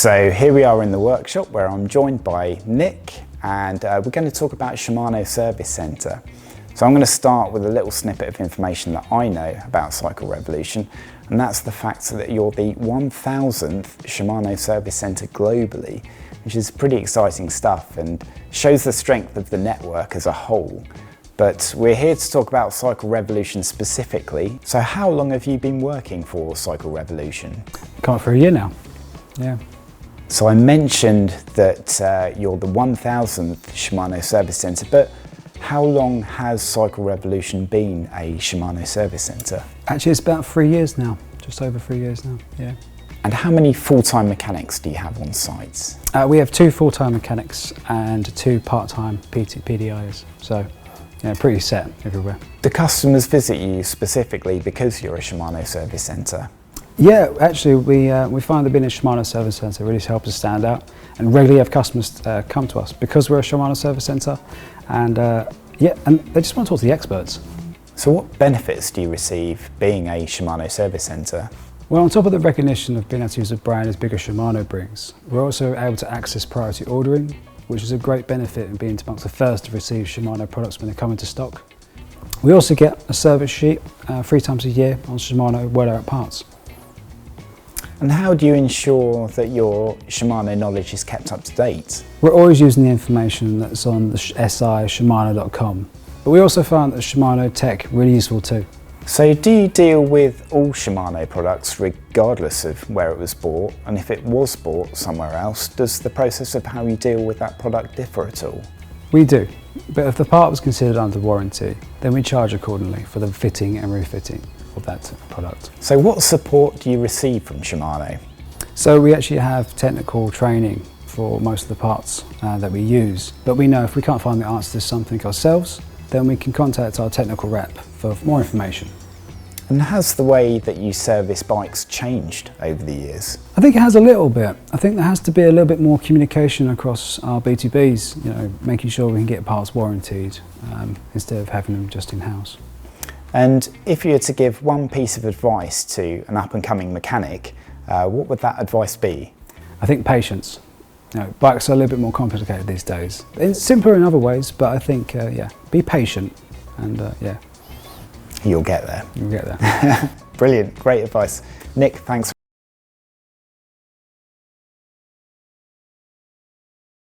So here we are in the workshop where I'm joined by Nick, and we're going to talk about Shimano Service Centre. So I'm going to start with a little snippet of information that I know about Cycle Revolution, and that's the fact that you're the 1000th Shimano Service Centre globally, which is pretty exciting stuff and shows the strength of the network as a whole. But we're here to talk about Cycle Revolution specifically. So how long have you been working for Cycle Revolution? Come for a year now, yeah. So I mentioned that you're the 1000th Shimano Service Centre, but how long has Cycle Revolution been a Shimano Service Centre? Actually, it's about 3 years now, just over 3 years now, yeah. And how many full-time mechanics do you have on site? We have 2 full-time mechanics and 2 part-time PDIs, so yeah, pretty set everywhere. Do customers visit you specifically because you're a Shimano Service Centre? Yeah, actually we find that being a Shimano Service Centre really helps us stand out, and regularly have customers come to us because we're a Shimano Service Centre, and yeah, and they just want to talk to the experts. So what benefits do you receive being a Shimano Service Centre? Well, on top of the recognition of being able to use a brand as big as Shimano brings, we're also able to access priority ordering, which is a great benefit in being amongst the first to receive Shimano products when they come into stock. We also get a service sheet 3 times a year on Shimano wear-out parts. And how do you ensure that your Shimano knowledge is kept up to date? We're always using the information that's on the Shimano.com, but we also found that Shimano tech really useful too. So do you deal with all Shimano products regardless of where it was bought? And if it was bought somewhere else, does the process of how you deal with that product differ at all? We do, but if the part was considered under warranty, then we charge accordingly for the fitting and refitting of that product. So what support do you receive from Shimano? So we actually have technical training for most of the parts that we use, but we know if we can't find the answer to something ourselves, then we can contact our technical rep for more information. And has the way that you service bikes changed over the years? I think it has a little bit. I think there has to be a little bit more communication across our B2Bs, you know, making sure we can get parts warranted instead of having them just in-house. And if you were to give one piece of advice to an up-and-coming mechanic, what would that advice be? I think patience. You know, bikes are a little bit more complicated these days. It's simpler in other ways, but I think, yeah, be patient and yeah. You'll get there. You'll get there. Brilliant, great advice. Nick, thanks.